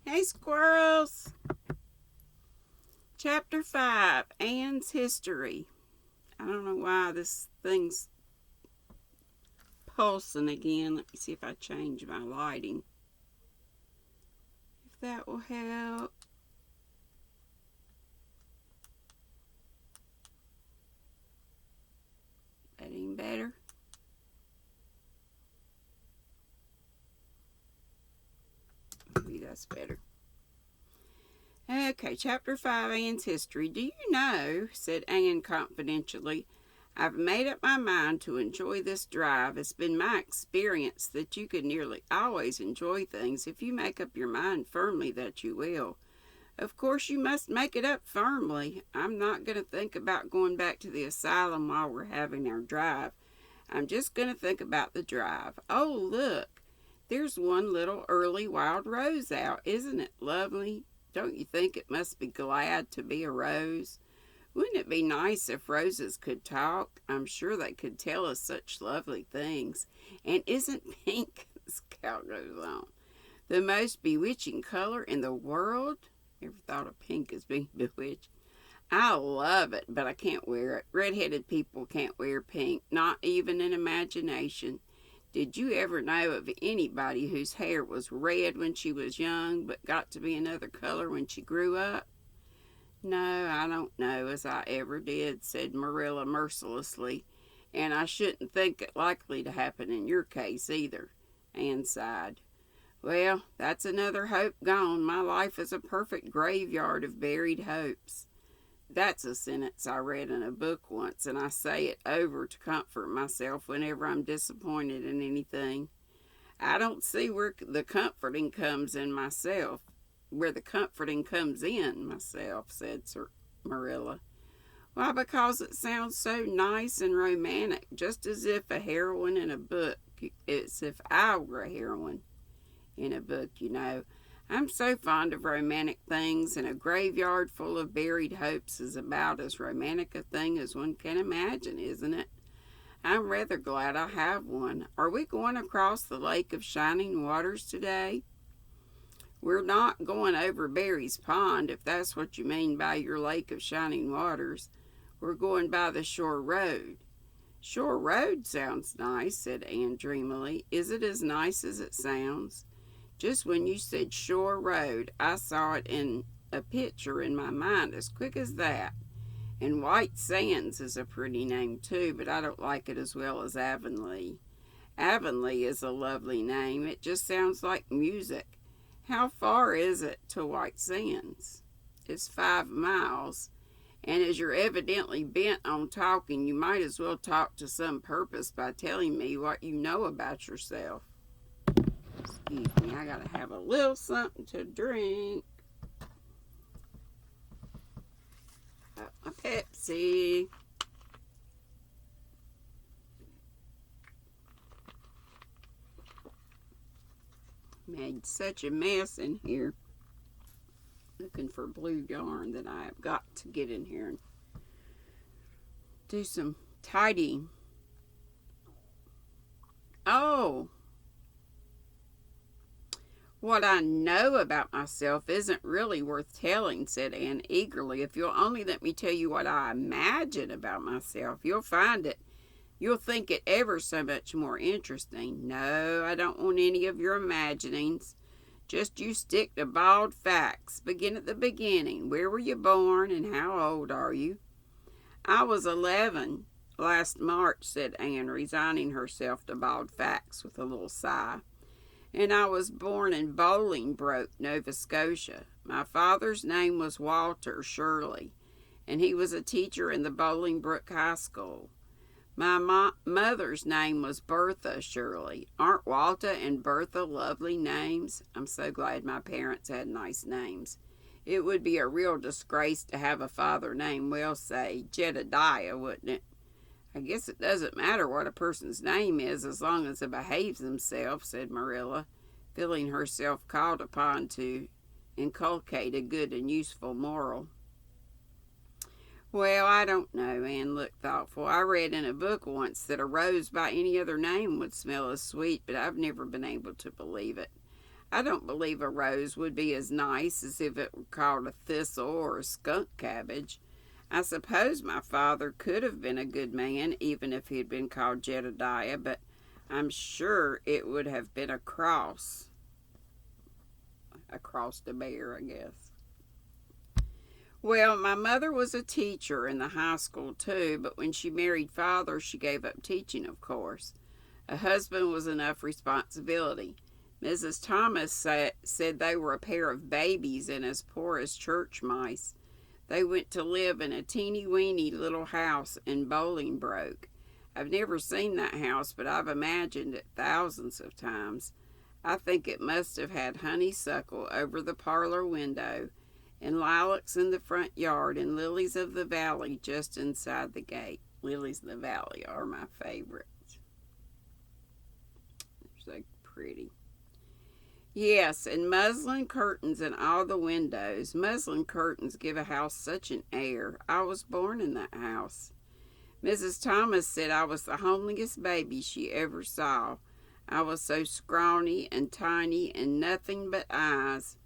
Hey, squirrels! Chapter 5, Anne's History. I don't know why this thing's pulsing again. Let me see if I change my lighting. If that will help. That any better? Maybe that's better. Okay, Chapter 5, Anne's History. Do you know, said Anne confidentially, I've made up my mind to enjoy this drive. It's been my experience that you can nearly always enjoy things if you make up your mind firmly that you will. Of course, you must make it up firmly. I'm not going to think about going back to the asylum while we're having our drive. I'm just going to think about the drive. Oh, look, there's one little early wild rose out. Isn't it lovely? Don't you think it must be glad to be a rose? Wouldn't it be nice if roses could talk? I'm sure they could tell us such lovely things. And isn't pink, this cow goes on, the most bewitching color in the world? Ever thought of pink as being bewitched? I love it, but I can't wear it. Red-headed people can't wear pink, not even in imagination. Did you ever know of anybody whose hair was red when she was young, but got to be another color when she grew up? No, I don't know as I ever did, said Marilla mercilessly, and I shouldn't think it likely to happen in your case either. Anne sighed. Well, that's another hope gone. My life is a perfect graveyard of buried hopes. That's a sentence I read in a book once, and I say it over to comfort myself whenever I'm disappointed in anything. I don't see where the comforting comes in myself. Where the comforting comes in myself, said Marilla. Why, because it sounds so nice and romantic, just as if a heroine in a book. As if I were a heroine in a book, you know. I'm so fond of romantic things, and a graveyard full of buried hopes is about as romantic a thing as one can imagine, isn't it? I'm rather glad I have one. Are we going across the Lake of Shining Waters today? We're not going over Barry's Pond, if that's what you mean by your Lake of Shining Waters. We're going by the Shore Road. Shore Road sounds nice, said Anne dreamily. Is it as nice as it sounds? Just when you said Shore Road, I saw it in a picture in my mind as quick as that. And White Sands is a pretty name too, but I don't like it as well as Avonlea. Avonlea is a lovely name. It just sounds like music. How far is it to White Sands? It's 5 miles. And as you're evidently bent on talking, you might as well talk to some purpose by telling me what you know about yourself. Excuse me, I gotta have a little something to drink. Got my Pepsi. Made such a mess in here looking for blue yarn that I have got to get in here and do some tidying. Oh, what I know about myself isn't really worth telling, said Anne eagerly. If you'll only let me tell you what I imagine about myself, you'll find it. You'll think it ever so much more interesting. No, I don't want any of your imaginings. Just you stick to bald facts. Begin at the beginning. Where were you born and how old are you? I was 11 last March, said Anne, resigning herself to bald facts with a little sigh. And I was born in Bolingbroke, Nova Scotia. My father's name was Walter Shirley, and he was a teacher in the Bolingbroke High School. My mother's name was Bertha Shirley. Aren't Walter and Bertha lovely names? I'm so glad my parents had nice names. It would be a real disgrace to have a father named, well, say, Jedediah, wouldn't it? I guess it doesn't matter what a person's name is as long as it behaves himself, said Marilla, feeling herself called upon to inculcate a good and useful moral. Well, I don't know, Anne looked thoughtful. I read in a book once that a rose by any other name would smell as sweet, but I've never been able to believe it. I don't believe a rose would be as nice as if it were called a thistle or a skunk cabbage. I suppose my father could have been a good man even if he had been called Jedediah, but I'm sure it would have been a cross. A cross to bear, I guess. Well, my mother was a teacher in the high school too, but when she married father, she gave up teaching, of course. A husband was enough responsibility. Mrs. Thomas said they were a pair of babies and as poor as church mice. They went to live in a teeny-weeny little house in Bolingbroke. I've never seen that house, but I've imagined it thousands of times. I think it must have had honeysuckle over the parlor window, and lilacs in the front yard, and lilies of the valley just inside the gate. Lilies of the valley are my favorites. They're so pretty. Yes, and muslin curtains in all the windows. Muslin curtains give a house such an air. I was born in that house. Mrs. Thomas said I was the homeliest baby she ever saw. I was so scrawny and tiny and nothing but eyes.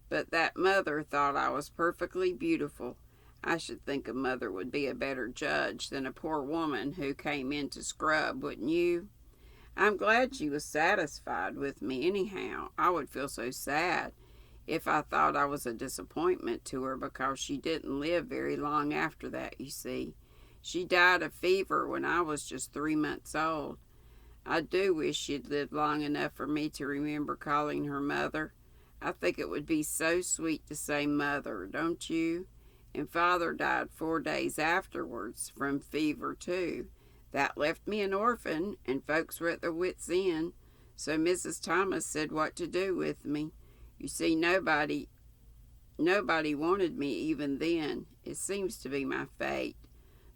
But that mother thought I was perfectly beautiful. I should think a mother would be a better judge than a poor woman who came in to scrub, wouldn't you? I'm glad she was satisfied with me anyhow. I would feel so sad if I thought I was a disappointment to her because she didn't live very long after that, you see. She died of fever when I was just 3 months old. I do wish she'd lived long enough for me to remember calling her mother. I think it would be so sweet to say mother, don't you? And father died 4 days afterwards from fever too. That left me an orphan, and folks were at their wits' end, so Mrs. Thomas said what to do with me. You see, nobody wanted me even then. It seems to be my fate.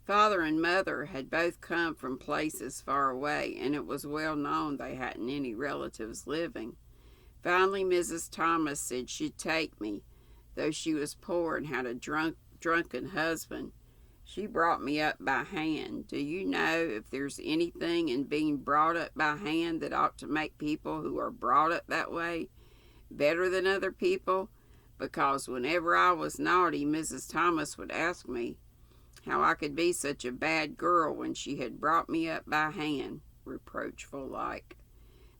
Father and mother had both come from places far away, and it was well known they hadn't any relatives living. Finally, Mrs. Thomas said she'd take me, though she was poor and had a drunken husband. She brought me up by hand. Do you know if there's anything in being brought up by hand that ought to make people who are brought up that way better than other people? Because whenever I was naughty, Mrs. Thomas would ask me how I could be such a bad girl when she had brought me up by hand, reproachful like.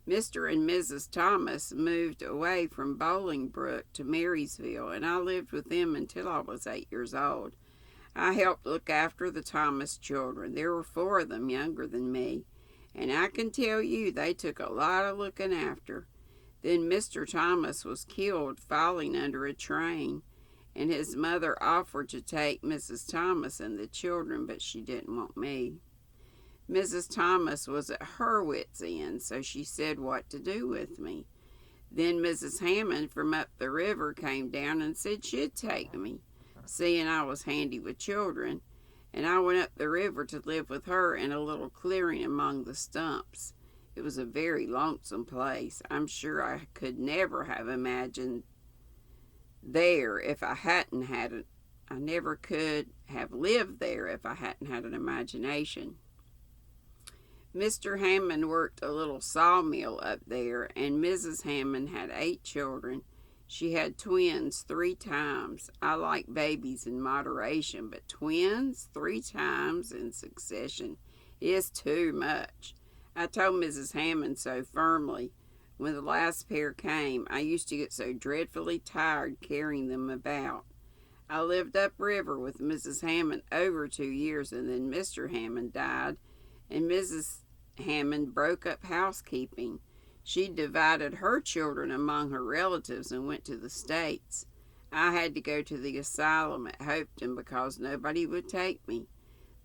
Mr. and Mrs. Thomas moved away from Bolingbroke to Marysville, and I lived with them until I was 8 years old. I helped look after the Thomas children. There were 4 of them younger than me, and I can tell you they took a lot of looking after. Then Mr. Thomas was killed falling under a train, and his mother offered to take Mrs. Thomas and the children, but she didn't want me. Mrs. Thomas was at her wits' end, so she said what to do with me. Then Mrs. Hammond from up the river came down and said she'd take me, seeing I was handy with children, and I went up the river to live with her in a little clearing among the stumps. It was a very lonesome place. I'm sure I could never have imagined there if I hadn't had it. I never could have lived there if I hadn't had an imagination. Mr. Hammond worked a little sawmill up there, and Mrs. Hammond had 8 children. She had twins 3 times. I like babies in moderation, but twins 3 times in succession is too much. I told Mrs. Hammond so firmly. When the last pair came, I used to get so dreadfully tired carrying them about. I lived upriver with Mrs. Hammond over 2 years, and then Mr. Hammond died, and Mrs. Hammond broke up housekeeping. She divided her children among her relatives and went to the States. I had to go to the asylum at Hopeton because nobody would take me.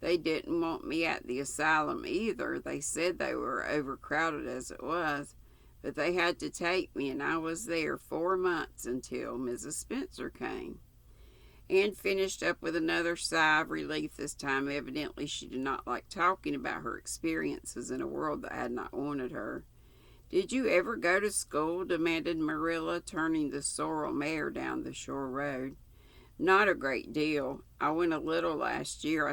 They didn't want me at the asylum either. They said they were overcrowded as it was, but they had to take me, and I was there 4 months until Mrs. Spencer came. Anne finished up with another sigh of relief this time. Evidently, she did not like talking about her experiences in a world that had not wanted her. "Did you ever go to school?" demanded Marilla, turning the sorrel mare down the shore road. "Not a great deal. I went a little last year.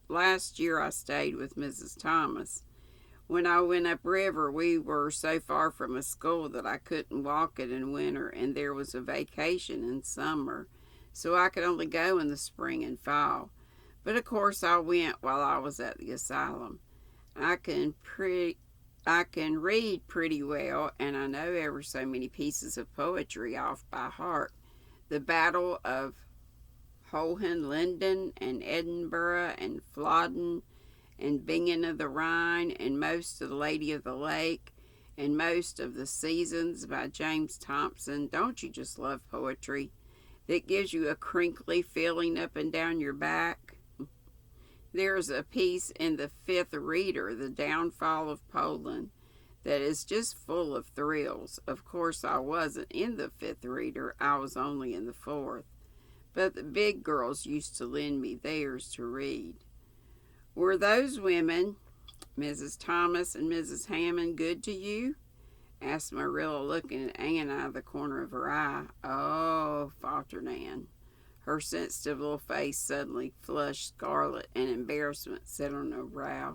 Last year I stayed with Mrs. Thomas. When I went upriver, we were so far from a school that I couldn't walk it in winter, and there was a vacation in summer, so I could only go in the spring and fall. But of course, I went while I was at the asylum. I can pre- I can read pretty well, and I know ever so many pieces of poetry off by heart. The Battle of Hohenlinden and Edinburgh and Flodden and Bingen of the Rhine and most of the Lady of the Lake and most of the Seasons by James Thompson. Don't you just love poetry that gives you a crinkly feeling up and down your back? There's a piece in the Fifth Reader, The Downfall of Poland, that is just full of thrills. Of course, I wasn't in the Fifth Reader, I was only in the fourth. But the big girls used to lend me theirs to read. Were those women, Mrs. Thomas and Mrs. Hammond, good to you? Asked Marilla, looking at Anne out of the corner of her eye. Oh, faltered Anne. Her sensitive little face suddenly flushed scarlet, and embarrassment set on her brow.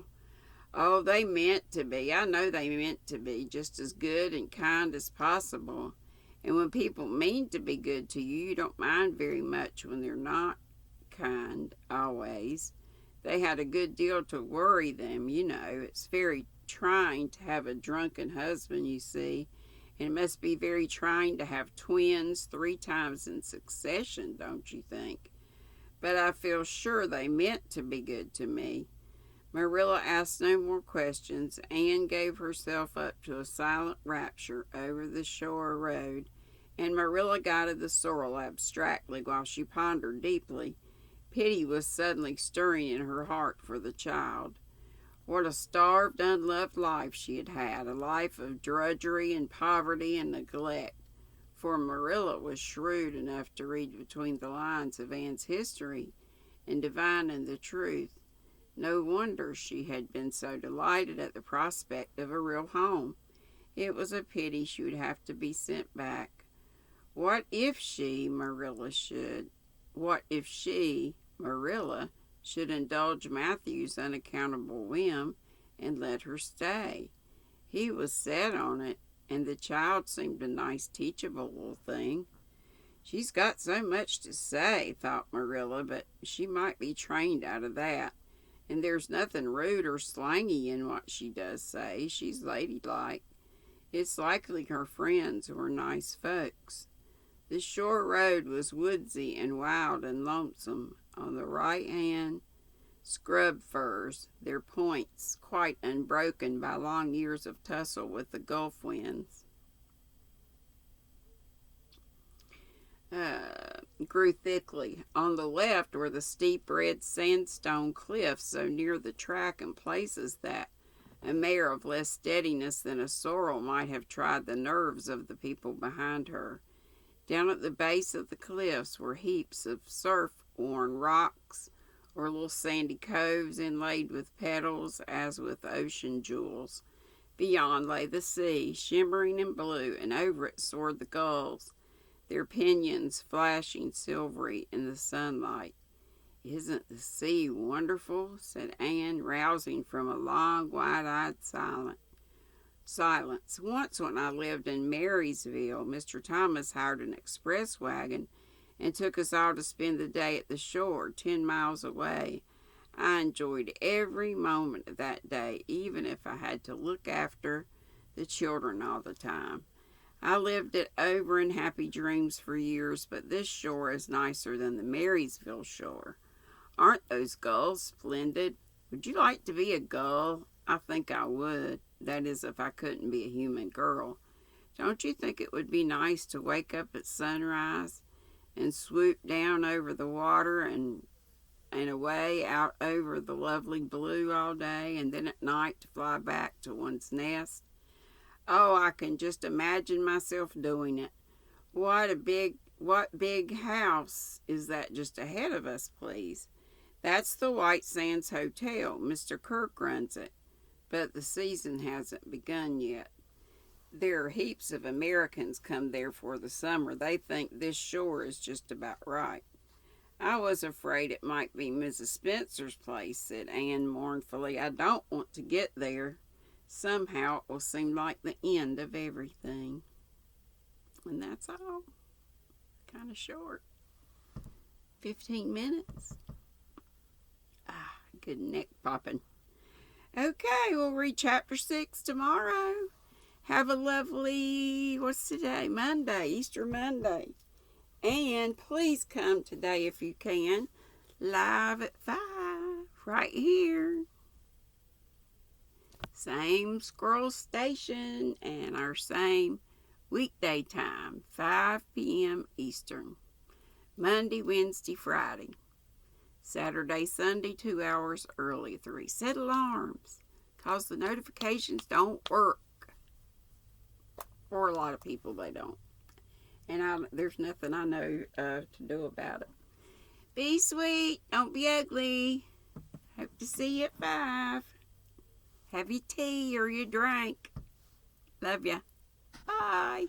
Oh, they meant to be. I know they meant to be just as good and kind as possible. And when people mean to be good to you, you don't mind very much when they're not kind, always. They had a good deal to worry them, you know. It's very trying to have a drunken husband, you see. And it must be very trying to have twins 3 times in succession, don't you think? But I feel sure they meant to be good to me. Marilla asked no more questions. Anne gave herself up to a silent rapture over the shore road, and Marilla guided the sorrel abstractly while she pondered deeply. Pity was suddenly stirring in her heart for the child. What a starved, unloved life she had had, a life of drudgery and poverty and neglect. For Marilla was shrewd enough to read between the lines of Anne's history and divine the truth. No wonder she had been so delighted at the prospect of a real home. It was a pity she would have to be sent back. What if Marilla, should indulge Matthew's unaccountable whim and let her stay? He was set on it, and the child seemed a nice, teachable little thing. She's got so much to say, thought Marilla, but she might be trained out of that. And there's nothing rude or slangy in what she does say. She's ladylike. It's likely her friends were nice folks. The shore road was woodsy and wild and lonesome. On the right hand, scrub firs, their points quite unbroken by long years of tussle with the gulf winds, grew thickly. On the left were the steep red sandstone cliffs so near the track in places that a mare of less steadiness than a sorrel might have tried the nerves of the people behind her. Down at the base of the cliffs were heaps of surf-worn rocks or little sandy coves inlaid with petals as with ocean jewels. Beyond lay the sea, shimmering in blue, and over it soared the gulls, their pinions flashing silvery in the sunlight. Isn't the sea wonderful? Said Anne, rousing from a long, wide-eyed silence. Once when I lived in Marysville, Mr. Thomas hired an express wagon and took us all to spend the day at the shore, 10 miles away. I enjoyed every moment of that day, even if I had to look after the children all the time. I lived it over in happy dreams for years, but this shore is nicer than the Marysville shore. Aren't those gulls splendid? Would you like to be a gull? I think I would. That is, if I couldn't be a human girl. Don't you think it would be nice to wake up at sunrise and swoop down over the water and away out over the lovely blue all day, and then at night to fly back to one's nest? Oh, I can just imagine myself doing it. What big house is that just ahead of us, please? That's the White Sands Hotel. Mr. Kirk runs it, but the season hasn't begun yet. There are heaps of Americans come there for the summer. They think this shore is just about right. I was afraid it might be Mrs. Spencer's place, said Anne mournfully. I don't want to get there. Somehow it will seem like the end of everything. And that's all. Kind of short. 15 minutes. Good neck popping. Okay, we'll read chapter 6 tomorrow. Have a lovely, what's today? Monday, Easter Monday. And please come today if you can. Live at 5, right here. Same scroll station and our same weekday time, 5 p.m. Eastern. Monday, Wednesday, Friday. Saturday, Sunday, 2 hours early. 3 set alarms, because the notifications don't work. For a lot of people, they don't. And there's nothing I know to do about it. Be sweet. Don't be ugly. Hope to see you at 5. Have your tea or your drink. Love ya. Bye.